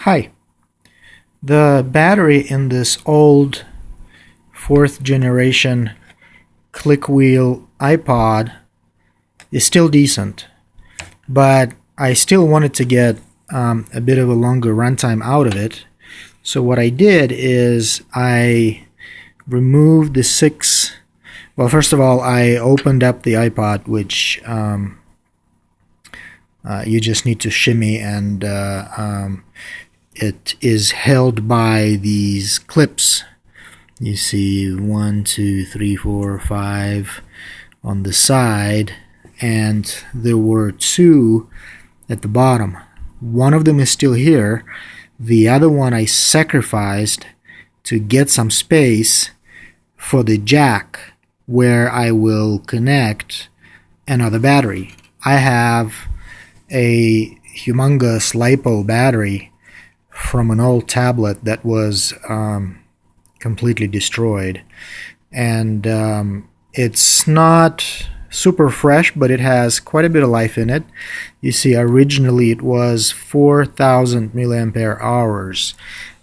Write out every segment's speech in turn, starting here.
Hi. The battery in this old fourth generation click wheel iPod is still decent, but I still wanted to get a bit of a longer runtime out of it. So what I did is I removed the well, first of all, I opened up the iPod, which you just need to shimmy, and it is held by these clips. You see 1, 2, 3, 4, 5 on the side, and there were 2 at the bottom. One of them is still here. The other one I sacrificed to get some space for the jack where I will connect another battery. I have a humongous LiPo battery from an old tablet that was completely destroyed, and it's not super fresh, but it has quite a bit of life in it. You see, originally it was 4,000 milliampere hours,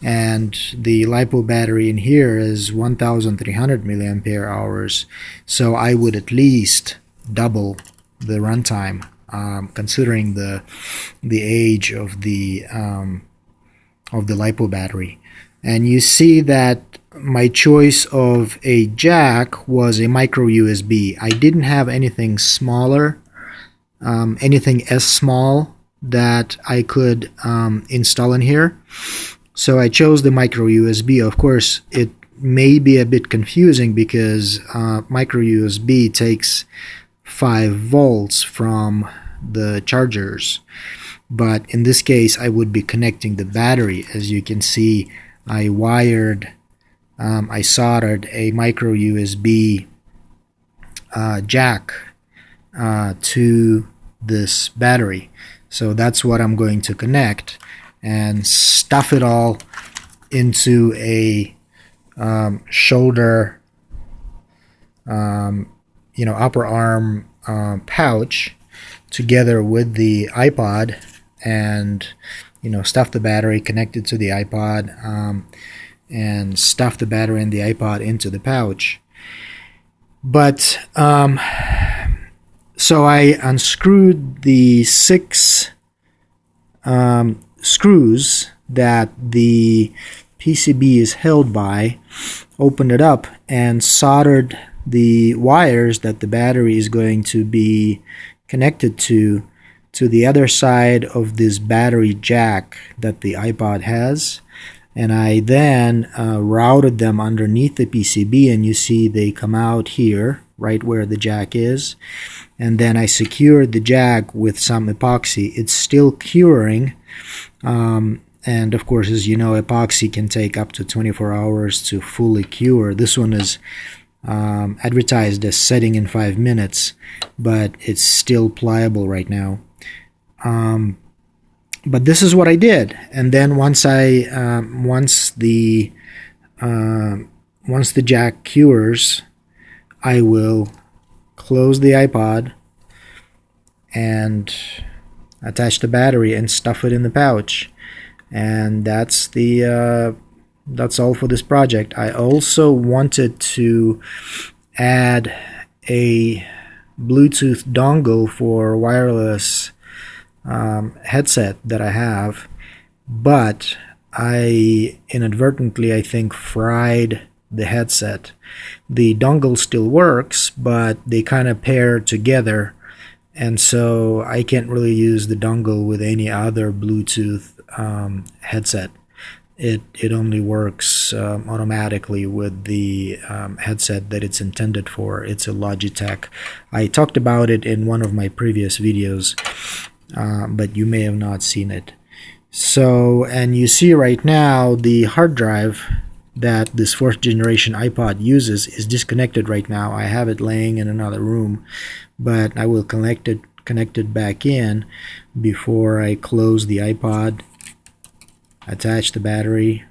and the LiPo battery in here is 1,300 milliampere hours, so I would at least double the runtime, considering the age of the LiPo battery. And you see that my choice of a jack was a micro USB. I didn't have anything smaller, anything as small that I could install in here. So I chose the micro USB. Of course, it may be a bit confusing because micro USB takes 5 volts from the chargers. But in this case, I would be connecting the battery. As you can see, I soldered a micro USB jack to this battery. So that's what I'm going to connect and stuff it all into a shoulder, upper arm pouch together with the iPod, and stuff the battery, connect it to the iPod, and stuff the battery and the iPod into the pouch. But so I unscrewed the 6 screws that the PCB is held by, opened it up, and soldered the wires that the battery is going to be connected to the other side of this battery jack that the iPod has. And I then routed them underneath the PCB, and you see they come out here right where the jack is. And then I secured the jack with some epoxy. It's still curing, and of course, as you know, epoxy can take up to 24 hours to fully cure. This one is advertised as setting in 5 minutes, but it's still pliable right now. But this is what I did, and then once the jack cures, I will close the iPod and attach the battery and stuff it in the pouch, and that's all for this project. I also wanted to add a Bluetooth dongle for wireless headset that I have, but I inadvertently, I think, fried the headset. The dongle still works, but they kind of pair together, and so I can't really use the dongle with any other Bluetooth headset. It only works automatically with the headset that it's intended for. It's a Logitech. I talked about it in one of my previous videos, but you may have not seen it. So, and you see right now the hard drive that this 4th generation iPod uses is disconnected right now. I have it laying in another room, but I will connect it back in before I close the iPod, attach the battery,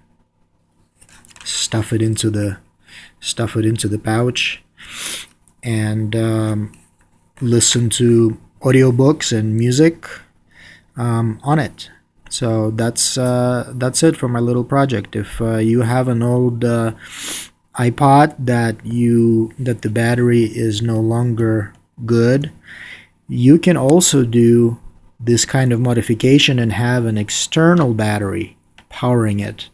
stuff it into the pouch, and listen to audiobooks and music on it. So that's it for my little project. If you have an old iPod that the battery is no longer good, you can also do this kind of modification and have an external battery powering it.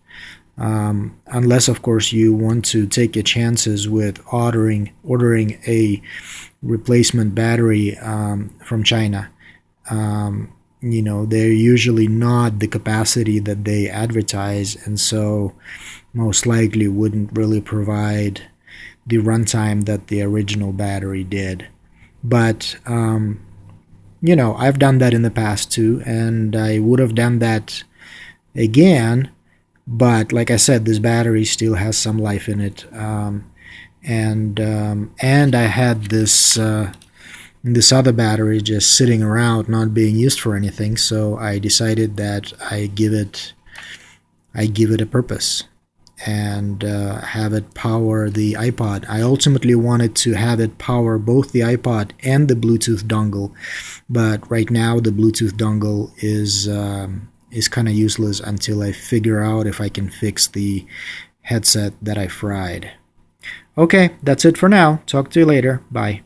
Unless, of course, you want to take your chances with ordering a replacement battery from China. They're usually not the capacity that they advertise, and so most likely wouldn't really provide the runtime that the original battery did. But I've done that in the past too, and I would have done that again. But like I said, this battery still has some life in it, and I had this other battery just sitting around, not being used for anything. So I decided that I give it a purpose and have it power the iPod. I ultimately wanted to have it power both the iPod and the Bluetooth dongle, but right now the Bluetooth dongle is kind of useless until I figure out if I can fix the headset that I fried. Okay, that's it for now. Talk to you later. Bye.